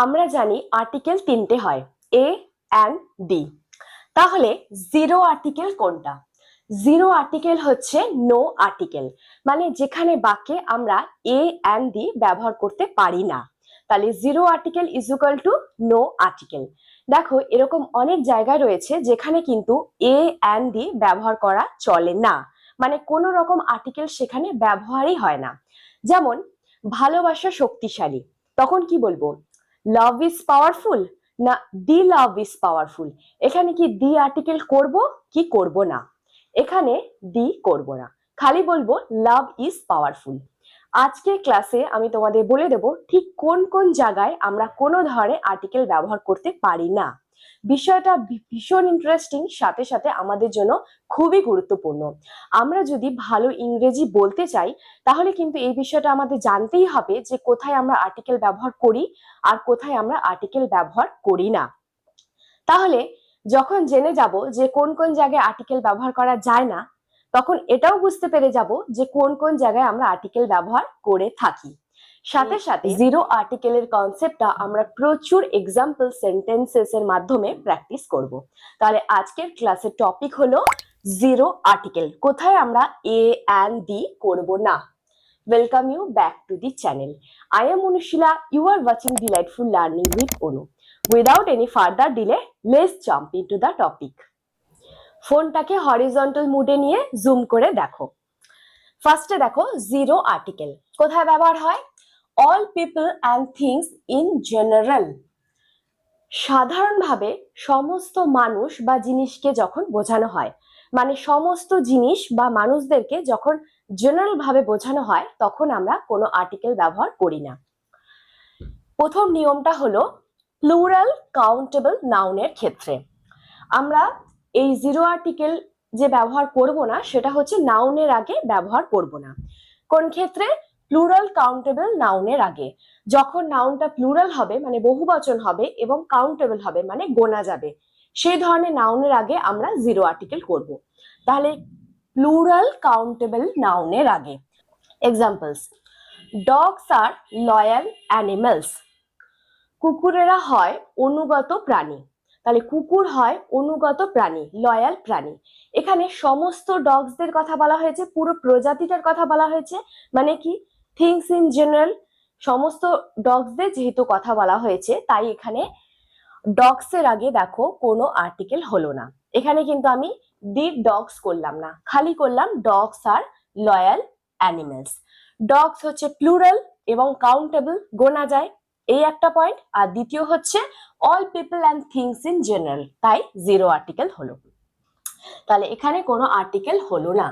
আমরা জানি আর্টিকেল তিনটে হয়, এ অ্যান্ড ডি। তাহলে জিরো আর্টিকেল কোনটা? জিরো আর্টিকেল হচ্ছে নো আর্টিকেল, মানে যেখানে বাক্যে আমরা এ অ্যান্ড ডি ব্যবহার করতে পারি না। তাহলে zero article is equal to know article. দেখো, এরকম অনেক জায়গা রয়েছে যেখানে কিন্তু এ অ্যান্ড ডি ব্যবহার করা চলে না, মানে কোনো রকম আর্টিকেল সেখানে ব্যবহারই হয় না। যেমন ভালোবাসা শক্তিশালী, তখন কি বলবো? লাভ ইজ পাওয়ারফুল না দি লাভ ইজ পাওয়ারফুল? এখানে কি দি আর্টিকেল করব কি করব না? এখানে দি করব না, খালি বলবো লাভ ইজ পাওয়ারফুল। আজকের ক্লাসে আমি তোমাদের বলে দেব ঠিক কোন কোন জায়গায় আমরা কোনো ধরনের আর্টিকেল ব্যবহার করতে পারি না। বিষয়টা ভীষণ ইন্টারেস্টিং, সাথে সাথে আমাদের জন্য খুবই গুরুত্বপূর্ণ। আমরা যদি ভালো ইংরেজি বলতে চাই তাহলে কিন্তু এই বিষয়টা আমাদের জানতেই হবে যে কোথায় আমরা আর্টিকেল ব্যবহার করি আর কোথায় আমরা আর্টিকেল ব্যবহার করি না। তাহলে যখন জেনে যাব যে কোন কোন জায়গায় আর্টিকেল ব্যবহার করা যায় না, তখন এটাও বুঝতে পেরে যাব যে কোন কোন জায়গায় আমরা আর্টিকেল ব্যবহার করে থাকি। সাথে সাথে জিরো আর্টিকেলের কনসেপ্টটা আমরা প্রচুর এক্সাম্পল সেন্টেন্সেস এর মাধ্যমে প্র্যাকটিস করব। তাহলে আজকের ক্লাসের টপিক হলো জিরো আর্টিকেল, কোথায় আমরা এ অ্যান্ড ডি করব না। Welcome you back to the channel. I am Anushila. You are watching Delightful Learning with Onu. Without any further delay, let's jump into the topic. ফোনটাকে হরিজন্টাল মুডে নিয়ে zoom করে দেখো। ফার্স্টে দেখো জিরো আর্টিকেল কোথায় ব্যবহার হয়? All people and things in general. সাধারণভাবে সমস্ত মানুষ বা জিনিসকে যখন বোঝানো হয়, মানে সমস্ত জিনিস বা মানুষদেরকে যখন জেনারেল ভাবে বোঝানো হয়, তখন আমরা কোনো আর্টিকেল ব্যবহার করি না। প্রথম নিয়মটা হলো প্লুরাল কাউন্টেবল নাউনের ক্ষেত্রে আমরা এই জিরো আর্টিকেল যে ব্যবহার করব না সেটা হচ্ছে নাউনের আগে ব্যবহার করব না। কোন ক্ষেত্রে? প্লুরাল কাউন্টেবল নাউনের আগে। যখন নাউনটা প্লুরাল হবে মানে বহুবচন হবে এবং কাউন্টেবল হবে মানে গোনা যাবে, সেই ধরনের নাউনের আগে আমরা জিরো আর্টিকেল করব। তাহলে প্লুরাল কাউন্টেবল নাউনের আগে। এক্সাম্পলস: ডগস আর লয়াল অ্যানিমালস। কুকুরেরা হয় অনুগত প্রাণী। তাহলে কুকুর হয় অনুগত প্রাণী, লয়াল প্রাণী। এখানে সমস্ত ডগসদের কথা বলা হয়েছে, পুরো প্রজাতিটার কথা বলা হয়েছে, মানে কি থিংস ইন জেনারেল। সমস্ত ডগসদের যেহেতু কথা বলা হয়েছে তাই এখানে ডগসের আগে দেখো কোনো আর্টিকেল হলো না। এখানে কিন্তু আমি দি ডগস করলাম না, খালি করলাম ডগস আর লয়াল অ্যানিমালস। ডগস হচ্ছে প্লুরাল এবং কাউন্টেবল, গোনা যায়, এই একটা পয়েন্ট। আর দ্বিতীয় হচ্ছে all people and things in general, তাই জিরো আর্টিকেল হলো। তাহলে এখানে কোনো আর্টিকেল হলো না।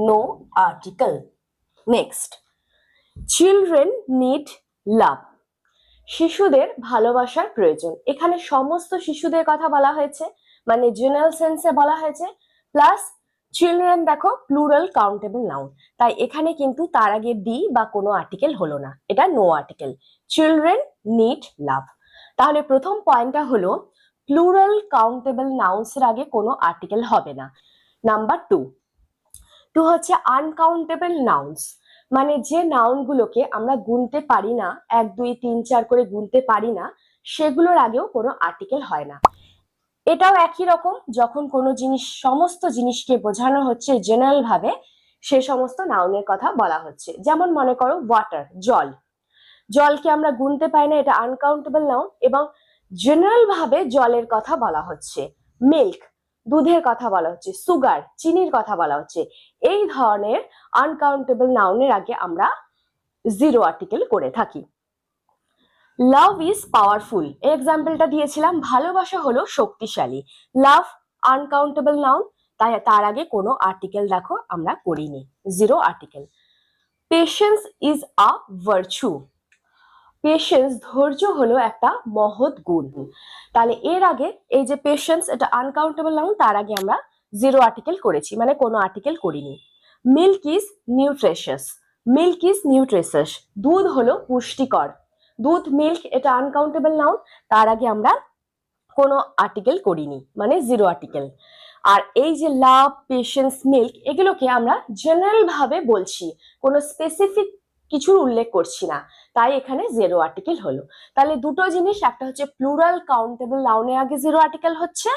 No article. Next, children need love. শিশুদের ভালোবাসার প্রয়োজন। এখানে সমস্ত শিশুদের কথা বলা হয়েছে, মানে জেনারেল সেন্সে বলা হয়েছে, প্লাস চিলড্রেন দেখো প্লুরাল কাউন্টেবল নাউন, তাই এখানে কিন্তু তার আগে ডি বা কোনো আর্টিকেল হলো না, এটা নো আর্টিকেল। চিলড্রেন নিড লাভ। তাহলে প্রথম পয়েন্টটা হলো প্লুরাল কাউন্টেবল নাউন্স এর আগে কোনো আর্টিকেল হবে না। নাম্বার টু হচ্ছে আনকাউন্টেবল নাউন্স, মানে যে নাউনগুলোকে আমরা গুনতে পারি না, 1 2 3 4 করে গুনতে পারি না, সেগুলোর আগেও কোনো আর্টিকেল হয় না। এটাও একই রকম, যখন কোনো জিনিস সমস্ত জিনিসকে বোঝানো হচ্ছে জেনারেল ভাবে, সে সমস্ত নাউনের কথা বলা হচ্ছে। যেমন মনে করো ওয়াটার, জল। জলকে আমরা গুনতে পাই না, এটা আনকাউন্টেবল নাউন এবং জেনারেল ভাবে জলের কথা বলা হচ্ছে। মিল্ক, দুধের কথা বলা হচ্ছে। সুগার, চিনির কথা বলা হচ্ছে। এই ধরনের আনকাউন্টেবল নাউনের আগে আমরা জিরো আর্টিকেল করে থাকি। লাভ ইজ পাওয়ারফুল, এই এক্সাম্পলটা দিয়েছিলাম। ভালোবাসা হলো শক্তিশালী। লাভ আনকাউন্টেবল নাউন, তাই তার আগে কোনো আর্টিকেল দেখো আমরা করিনি, zero article. Patience is a virtue. Patience, ধৈর্য হলো একটা মহৎ গুণ। তাহলে এর আগে এই যে পেশেন্স, এটা আনকাউন্টেবল নাউন, তার আগে আমরা জিরো আর্টিকেল করেছি, মানে কোনো আর্টিকেল করিনি। Milk is nutritious. Milk is nutritious, দুধ হলো পুষ্টিকর। দুধ, মিল্ক, এটা আনকাউন্টেবল নাউন, তার আগে আমরা কোনো আর্টিকেল করিনি, মানে জিরো আর্টিকেল। আর এই যে লাভ, পেশেন্স, মিল্ক, এগুলোকে আমরা জেনারেল ভাবে বলছি, কোনো স্পেসিফিক কিছুর উল্লেখ করছি না, তাই এখানে জিরো আর্টিকেল হলো। তাহলে দুটো জিনিস, একটা হচ্ছে প্লুরাল কাউন্টেবল নাউনের আগে জিরো আর্টিকেল হচ্ছে,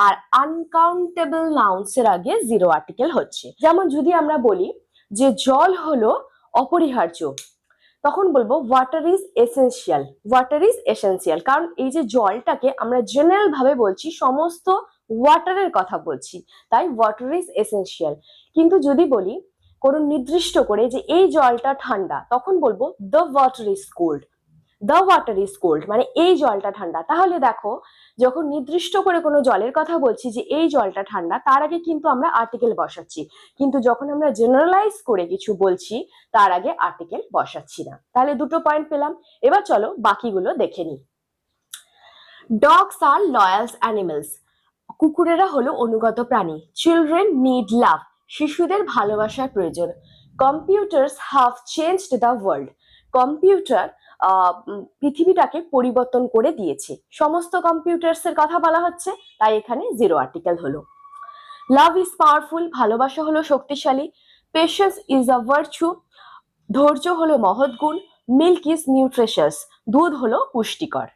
আর আনকাউন্টেবল নাউন্স এর আগে জিরো আর্টিকেল হচ্ছে। যেমন যদি আমরা বলি যে জল হলো অপরিহার্য, তখন বলবো water is essential. Water is essential, কারণ এই যে জলটাকে আমরা জেনারেল ভাবে বলছি, সমস্ত ওয়াটারের কথা বলছি, তাই ওয়াটার ইজ এসেনশিয়াল। কিন্তু যদি বলি কোনো নির্দিষ্ট করে যে এই জলটা ঠান্ডা, তখন বলবো the water is cold. The water is cold মানে এই জলটা ঠান্ডা। তাহলে দেখো, যখন নির্দিষ্ট করে কোনো জলের কথা বলছি যে এই জলটা ঠান্ডা, তার আগে কিন্তু আমরা আর্টিকেল বসাচ্ছি, কিন্তু যখন আমরা জেনারেলাইজ করে কিছু বলছি তার আগে আর্টিকেল বসাচ্ছি না। তাহলে দুটো পয়েন্ট পেলাম। এবার চলো বাকিগুলো দেখে নিই। ডগস আর লয়ালস অ্যানিমেলস, কুকুরেরা হলো অনুগত প্রাণী। চিলড্রেন নিড লাভ, শিশুদের ভালোবাসার প্রয়োজন। Computers have changed the world, computer পৃথিবীটাকে পরিবর্তন করে দিয়েছে। সমস্ত কম্পিউটার্স এর কথা বলা হচ্ছে, তাই এখানে জিরো আর্টিকেল হলো। লাভ ইজ পাওয়ারফুল, ভালোবাসা হলো শক্তিশালী। পেশেন্স ইজ আ ভার্চু, ধৈর্য হলো মহৎ গুণ। মিল্ক ইজ নিউট্রিশাস, দুধ হলো পুষ্টিকর।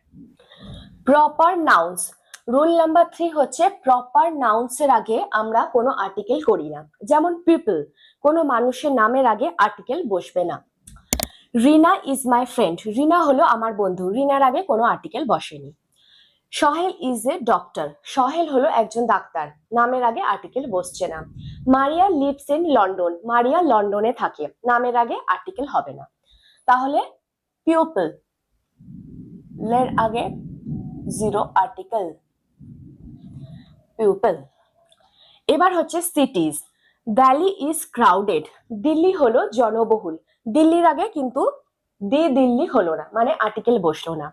প্রপার নাউন্স, রুল নাম্বার 3 হচ্ছে প্রপার নাউন্স এর আগে আমরা কোনো আর্টিকেল করি না। যেমন পিপল, কোনো মানুষের নামের আগে আর্টিকেল বসবে না। রিনা ইজ মাই ফ্রেন্ড, রিনা হলো আমার বন্ধু, রিনার আগে কোনো আর্টিকেল বসেনি। Sohel is a doctor, Sohel হলো একজন ডাক্তার, নামের আগে আর্টিকেল বসছে না। Maria lives in London, Maria লন্ডনে থাকে, নামের আগে আর্টিকেল হবে না। তাহলে পিপল এর আগে জিরো আর্টিকেল, পিপল। এবার হচ্ছে সিটিজ, দিল্লি ইজ ক্রাউডেড, দিল্লি হলো জনবহুল, দিল্লির আগে কিন্তু দিল্লি হলো না, মানে আর্টিকেল বসলো না।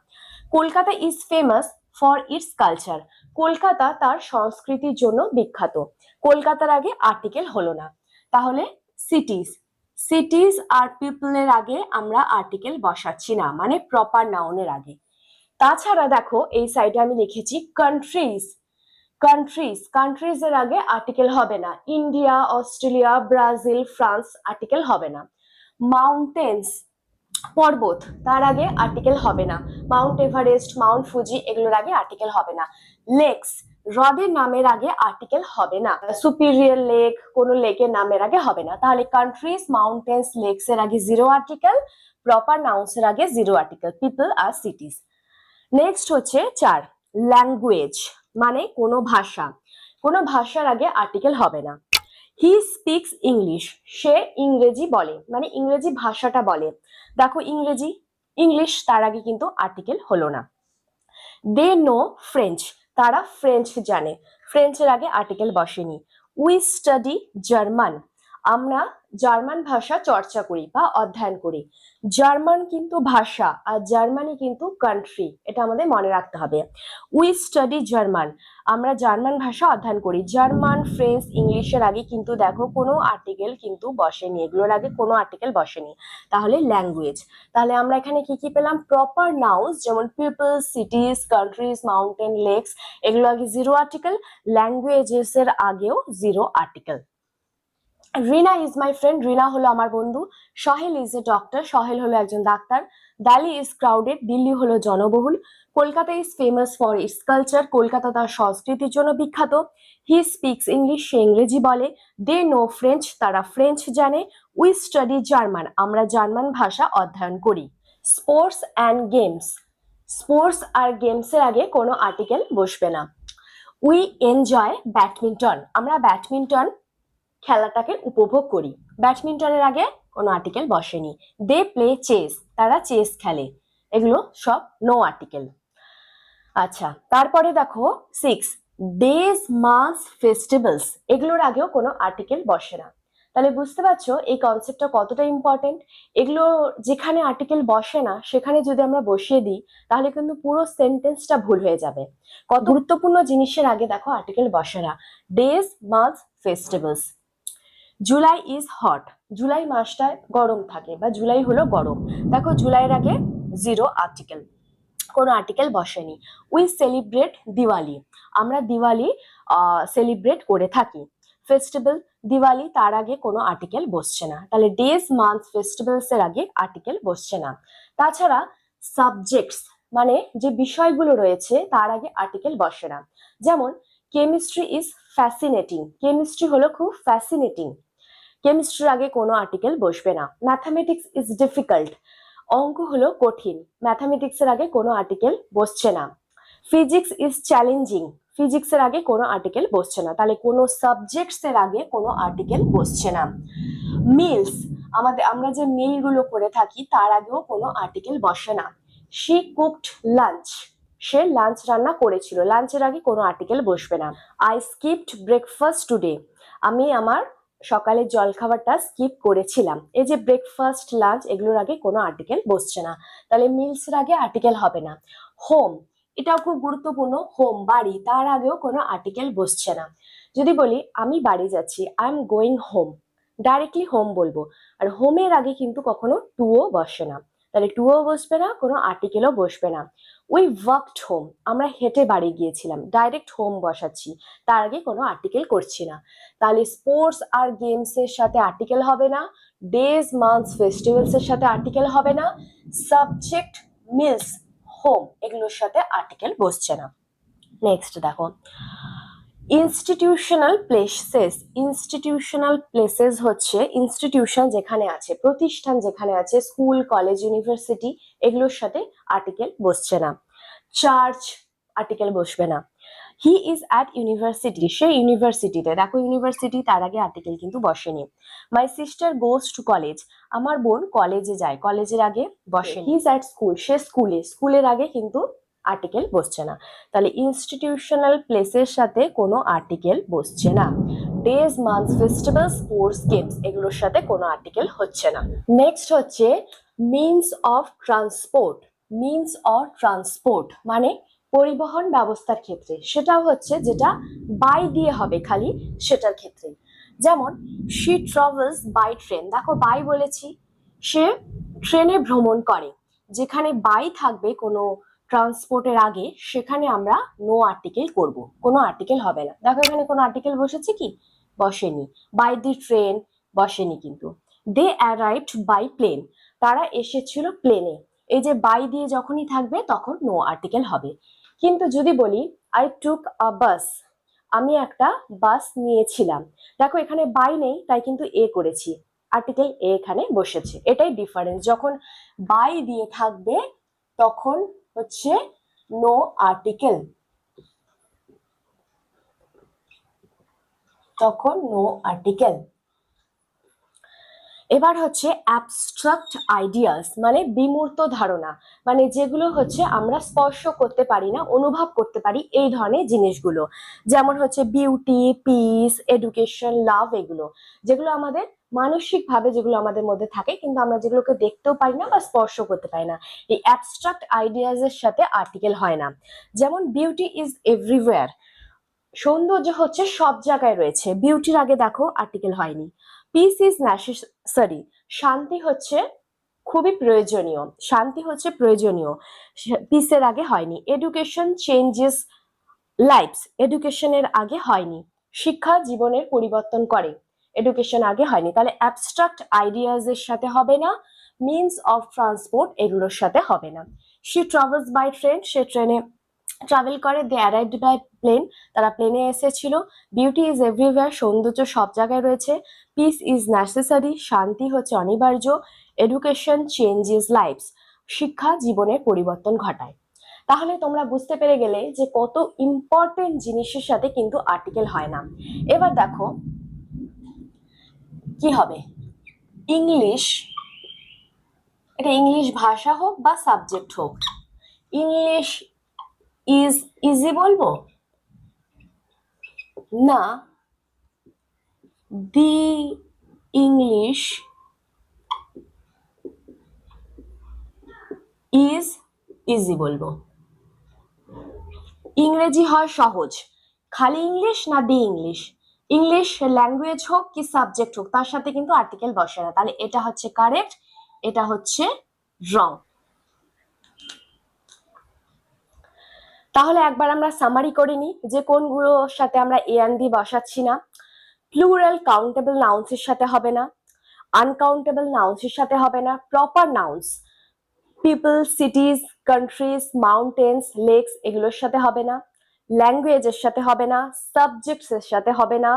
Kolkata is famous for its culture, Kolkata তার সংস্কৃতির জন্য বিখ্যাত, কলকাতার আগে আর্টিকেল হলো না। তাহলে সিটিজ, সিটিজ আর পিপলের আগে আমরা আর্টিকেল বসাচ্ছি না, মানে প্রপার নাউনের আগে। তাছাড়া দেখো এই সাইডে আমি লিখেছি কান্ট্রিজ, কান্ট্রিজ, কান্ট্রিজ এর আগে আর্টিকেল হবে না। India, Australia, Brazil, France, article হবে না। মাউন্টেন্স, পর্বত, তার আগে আর্টিকেল হবে না। মাউন্ট এভারেস্ট, মাউন্ট ফুজি, এগুলোর আগে আর্টিকেল হবে না। লেকস, হ্রদের নামের আগে আর্টিকেল হবে না। সুপিরিয়র লেক, কোনো লেকের নামের আগে হবে না। তাহলে কান্ট্রিজ, মাউন্টেন্স, লেকস এর আগে জিরো আর্টিকেল, প্রপার নাউন্স এর আগে জিরো আর্টিকেল, পিপল আর সিটিজ। নেক্সট হচ্ছে 4, ল্যাঙ্গুয়েজ মানে কোনো ভাষা, কোনো ভাষার আগে আর্টিকেল হবে না। হি স্পিক্স ইংলিশ, সে ইংরেজি বলে, মানে ইংরেজি ভাষাটা বলে। দেখো ইংরেজি, ইংলিশ, তার আগে কিন্তু আর্টিকেল হলো না। দে নো ফ্রেঞ্চ, তারা ফ্রেঞ্চ জানে, ফ্রেঞ্চের আগে আর্টিকেল বসেনি। উই স্টাডি জার্মান, আমরা জার্মান ভাষা চর্চা করি বা অধ্যয়ন করি। জার্মান কিন্তু ভাষা আর জার্মানি কিন্তু কান্ট্রি, এটা আমাদের মনে রাখতে হবে। উই স্টাডি জার্মান, আমরা জার্মান ভাষা অধ্যয়ন করি। জার্মান, ফ্রেঞ্চ, ইংলিশের আগে কিন্তু দেখো কোনো আর্টিকেল কিন্তু বসেনি, এগুলোর আগে কোনো আর্টিকেল বসেনি। তাহলে ল্যাঙ্গুয়েজ, তাহলে আমরা এখানে কি কি পেলাম? প্রপার নাউন্স যেমন people, cities, countries, mountain, lakes, এগুলো আগে জিরো আর্টিকেল। ল্যাঙ্গুয়েজেস এর আগেও zero article. Rina is my friend, Rina হলো আমার বন্ধু। Sohel is a doctor, Sohel হলো একজন ডাক্তার। দিল্লি ইজ ক্রাউডেড, দিল্লি হলো জনবহুল। Kolkata is famous for its culture, Kolkata তার সংস্কৃতির জন্য বিখ্যাত। হি স্পিক্স ইংলিশ, সে ইংরেজি বলে। দে নো ফ্রেঞ্চ, তারা ফ্রেঞ্চ জানে। উই স্টাডি জার্মান, আমরা জার্মান ভাষা অধ্যয়ন করি। স্পোর্টস অ্যান্ড গেমস, স্পোর্টস আর গেমস এর আগে কোনো আর্টিকেল বসবে না। উই এনজয় ব্যাডমিন্টন, আমরা ব্যাডমিন্টন খেলাটাকে উপভোগ করি, ব্যাডমিন্টনের আগে কোনো আর্টিকেল বসেনি। দে প্লে চেস, তারা চেস খেলে, এগুলো সব নো আর্টিকেল। আচ্ছা, তারপরে দেখো 6, ডেজ, মান্থস, ফেস্টিভ্যালস, এগুলোর আগেও কোনো আর্টিকেল বসে না। তাহলে বুঝতে পারছো এই কনসেপ্টটা কতটা ইম্পর্টেন্ট। এগুলো যেখানে আর্টিকেল বসে না সেখানে যদি আমরা বসিয়ে দিই তাহলে কিন্তু পুরো সেন্টেন্সটা ভুল হয়ে যাবে। কত গুরুত্বপূর্ণ জিনিসের আগে দেখো আর্টিকেল বসে না। Days, months, festivals. July is hot, July মাসটায় গরম থাকে বা জুলাই হলো গরম, দেখো জুলাইয়ের আগে জিরো আর্টিকেল। কোনো আর্টিকেল বসেনি। উই সেলিব্রেট দিওয়ালি, আমরা দিওয়ালি সেলিব্রেট করে থাকি। ফেস্টিভ্যাল, দিওয়ালি, তার আগে কোনো আর্টিকেল বসছে না, তাহলে ডেজ, মান্থ, ফেস্টিভ্যালস এর আগে আর্টিকেল বসছে না। তাছাড়া সাবজেক্টস মানে যে বিষয়গুলো রয়েছে তার আগে আর্টিকেল বসে না। যেমন কেমিস্ট্রি ইজ ফ্যাসিনেটিং, কেমিস্ট্রি হলো খুব ফ্যাসিনেটিং, কেমিস্ট্রির আগে কোনো আর্টিকেল বসবে না। ম্যাথামেটিক্স ইজ ডিফিকাল্ট, অঙ্ক হলো কঠিন, ম্যাথামেটিক্স এর আগে কোনো আর্টিকেল বসছে না। ফিজিক্স ইজ চ্যালেঞ্জিং, ফিজিক্স এর আগে কোনো আর্টিকেল বসছে না, তাহলে কোনো সাবজেক্টস এর আগে কোনো আর্টিকেল বসছে না। মিলস, আমরা যে মিল গুলো করে থাকি তার আগেও কোনো আর্টিকেল বসে না। She cooked lunch, say lunch রান্না করেছিল, লাঞ্চের আগে কোনো আর্টিকেল বসবে না। আই স্কিপড ব্রেকফাস্ট টুডে, আমি আমার সকালের জলখাবারটা স্কিপ করেছিলাম। এই যে ব্রেকফাস্ট, লাঞ্চ, এগুলোর আগে কোনো আর্টিকেল বসছে না, তাহলে মিলস এর আগে আর্টিকেল হবে না। হোম, এটাও খুব গুরুত্বপূর্ণ, হোম বাড়ি, তার আগেও কোনো আর্টিকেল বসছে না। যদি বলি আমি বাড়ি যাচ্ছি, I am going home, directly home বলবো, আর হোমের আগে কিন্তু কখনো টুও বসে না, তাহলে টুও বসবে না, কোনো আর্টিকেলও বসবে না। উই ওয়াকড হোম, আমরা হেঁটে বাড়ি গিয়েছিলাম, ডাইরেক্ট হোম বসাচ্ছি, তার আগে কোনো আর্টিকেল করছি না। তাহলে স্পোর্টস আর গেমস এর সাথে আর্টিকেল হবে না, ডেজ, মান্থস, ফেস্টিভ্যালস এর সাথে আর্টিকেল হবে না, সাবজেক্ট, মিলস, হোম, এগুলোর সাথে আর্টিকেল বসছে না। নেক্সট দেখো, ইনস্টিটিউশনাল প্লেসেস, ইনস্টিটিউশনাল প্লেসেস হচ্ছে ইনস্টিটিউশন যেখানে আছে, প্রতিষ্ঠান যেখানে আছে, স্কুল, কলেজ, ইউনিভার্সিটি, এগুলোর সাথে আর্টিকেল বসছে না। চার্চ, আর্টিকেল বসবে না। হি ইজ অ্যাট ইউনিভার্সিটি, সে ইউনিভার্সিটিতে, দেখো ইউনিভার্সিটি, তার আগে আর্টিকেল কিন্তু বসেনি। My sister goes to college, আমার বোন কলেজে যায়, কলেজের আগে বসেনি। হি ইজ অ্যাট স্কুল, সে স্কুলে, স্কুলের আগে কিন্তু আর্টিকেল বসছে না, তাহলে ইনস্টিটিউশনাল প্লেসের সাথে কোনো আর্টিকেল বসছে না। Days, months, festival, sports, games, এগুলোর সাথে কোনো আর্টিকেল হচ্ছে না। নেক্সট হচ্ছে means of transport, means of transport মানে পরিবহন ব্যবস্থার ক্ষেত্রে, সেটাও হচ্ছে যেটা বাই দিয়ে হবে খালি, সেটার ক্ষেত্রে। যেমন শি ট্রাভেলস বাই ট্রেন, দেখো বাই বলেছি, সে ট্রেনে ভ্রমণ করে, যেখানে বাই থাকবে কোনো ট্রান্সপোর্টের আগে সেখানে আমরা নো আর্টিকেল করব, কোনো আর্টিকেল হবে না। দেখো এখানে কোনো আর্টিকেল বসেছে কি? বসেনি। বাই দি ট্রেন বসেনি কিন্তু। দে অ্যারাইভড বাই প্লেন, তারা এসেছিল প্লেনে, এই যে বাই দিয়ে যখনই থাকবে তখন নো আর্টিকেল হবে। কিন্তু যদি বলি আই টুক আ বাস, আমি একটা বাস নিয়েছিলাম, দেখো এখানে বাই নেই তাই কিন্তু এ করেছি, আর্টিকেল এ এখানে বসেছে, এটাই ডিফারেন্স। যখন বাই দিয়ে থাকবে তখন হচ্ছে নো আর্টিকেল, তখন নো আর্টিকেল। এবার হচ্ছে অ্যাবস্ট্রাক্ট আইডিয়াস মানে বিমূর্ত ধারণা, মানে যেগুলো হচ্ছে আমরা স্পর্শ করতে পারি না, অনুভব করতে পারি, এই ধরনের জিনিসগুলো। যেমন হচ্ছে বিউটি, পিস, এডুকেশন, লাভ, এগুলো যেগুলো আমাদের মানসিক ভাবে যেগুলো আমাদের মধ্যে থাকে কিন্তু আমরা যেগুলোকে দেখতেও পারি না বা স্পর্শ করতে পারি না, এই অ্যাবস্ট্রাক্ট আইডিয়াস এর সাথে আর্টিকেল হয় না। যেমন বিউটি ইজ এভরিওয়্যার, সৌন্দর্য হচ্ছে সব জায়গায় রয়েছে, বিউটির আগে দেখো আর্টিকেল হয়নি। পিস ইজ নেসেসারি, শান্তি হচ্ছে খুবই প্রয়োজনীয়, শান্তি হচ্ছে প্রয়োজনীয়, পিসের আগে হয়নি। এডুকেশন চেঞ্জেস লাইফস, এডুকেশনের আগে হয়নি। শিক্ষা জীবনের পরিবর্তন করে, এডুকেশন আগে হয়নি, তাহলে অ্যাবস্ট্রাক্ট আইডিয়াজ এর সাথে হবে না, মিনস অফ ট্রান্সপোর্ট এগুলোর সাথে হবে না। শি ট্রাভেলস বাই ট্রেন, সে ট্রেনে ট্রাভেল করে। দে অ্যারাইভড বাই প্লেন, তারা প্লেনে এসেছিল। বিউটি ইজ এভরিওয়্যার, সৌন্দর্য সব জায়গায় রয়েছে। পিস ইজ নেসেসারি, শান্তি হচ্ছে অনিবার্য। এডুকেশন চেঞ্জেস লাইফস, শিক্ষা জীবনের পরিবর্তন ঘটায়। তাহলে তোমরা বুঝতে পেরে গেলে যে কত ইম্পর্টেন্ট জিনিসের সাথে কিন্তু আর্টিকেল হয় না। এবার দেখো কি হবে, ইংলিশ, এটা ইংলিশ ভাষা হোক বা সাবজেক্ট হোক, ইংলিশ ইজ ইজি বলবো না, দি ইংলিশ ইজ ইজি বলবো। ইংরেজি হয় সহজ, খালি ইংলিশ না দি ইংলিশ, ইংলিশ ল্যাঙ্গুয়েজ হোক কি সাবজেক্ট হোক তার সাথে কিন্তু আর্টিকেল বসে না, তাহলে এটা হচ্ছে কারেক্ট, এটা হচ্ছে রং। তাহলে একবার আমরা সামারি করে নিই যে কোনগুলোর সাথে আমরা এ অ্যান্ড দি বসাচ্ছি না। প্লুরাল কাউন্টেবল নাউন্সের সাথে হবে না, আনকাউন্টেবল নাউন্সের সাথে হবে না, proper nouns people, cities, countries, mountains, lakes এগুলোর সাথে হবে না, ল্যাঙ্গুয়েজের সাথে হবে না, সাবজেক্টস এর সাথে হবে না,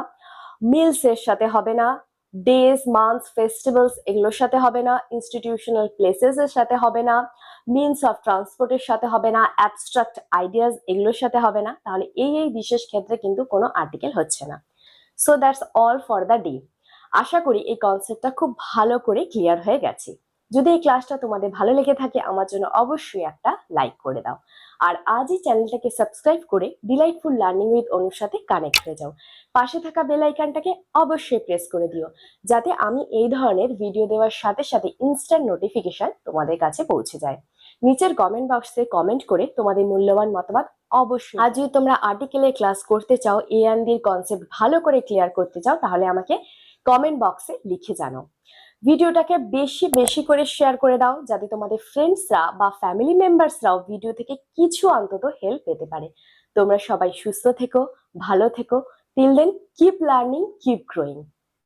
মিলস এর সাথে হবে না, ডেজ, মান্থস, ফেস্টিভ্যালস এগুলোর সাথে হবে না, ইনস্টিটিউশনাল প্লেসেস এর সাথে হবে না, মিনস অফ ট্রান্সপোর্টের সাথে হবে না, অ্যাবস্ট্রাক্ট আইডিয়াস এগুলোর সাথে হবে না। তাহলে এই বিশেষ ক্ষেত্রে কিন্তু কোনো আর্টিকেল হচ্ছে না। So that's all for the day. আশা করি এই কনসেপ্টটা খুব ভালো করে ক্লিয়ার হয়ে গেছে। যদি এই ক্লাসটা তোমাদের ভালো লেগে থাকে আমার জন্য অবশ্যই একটা লাইক করে দাও, আর আজই চ্যানেলটাকে সাবস্ক্রাইব করে ডিলাইটফুল লার্নিং উইথ অনুর সাথে কানেক্ট হয়ে যাও। পাশে থাকা বেল আইকনটাকে অবশ্যই প্রেস করে দিও, যাতে আমি এই ধরনের ভিডিও দেওয়ার সাথে সাথে ইনস্ট্যান্ট নোটিফিকেশন তোমাদের কাছে পৌঁছে যায়। নিচের কমেন্ট বক্সে কমেন্ট করে তোমাদের মূল্যবান মতামত অবশ্যই। আর যদি তোমরা আর্টিকেলের ক্লাস করতে চাও, এ অ্যান্ড দির কনসেপ্ট ভালো করে ক্লিয়ার করতে চাও, তাহলে আমাকে কমেন্ট বক্সে লিখে জানাও। ভিডিওটাকে বেশি বেশি করে শেয়ার করে দাও, যাতে তোমাদের ফ্রেন্ডসরা বা ফ্যামিলি মেম্বার্সরাও ভিডিও থেকে কিছু অন্তত হেল্প পেতে পারে। তোমরা সবাই সুস্থ থেকো, ভালো থেকো। Till then, keep learning, keep growing.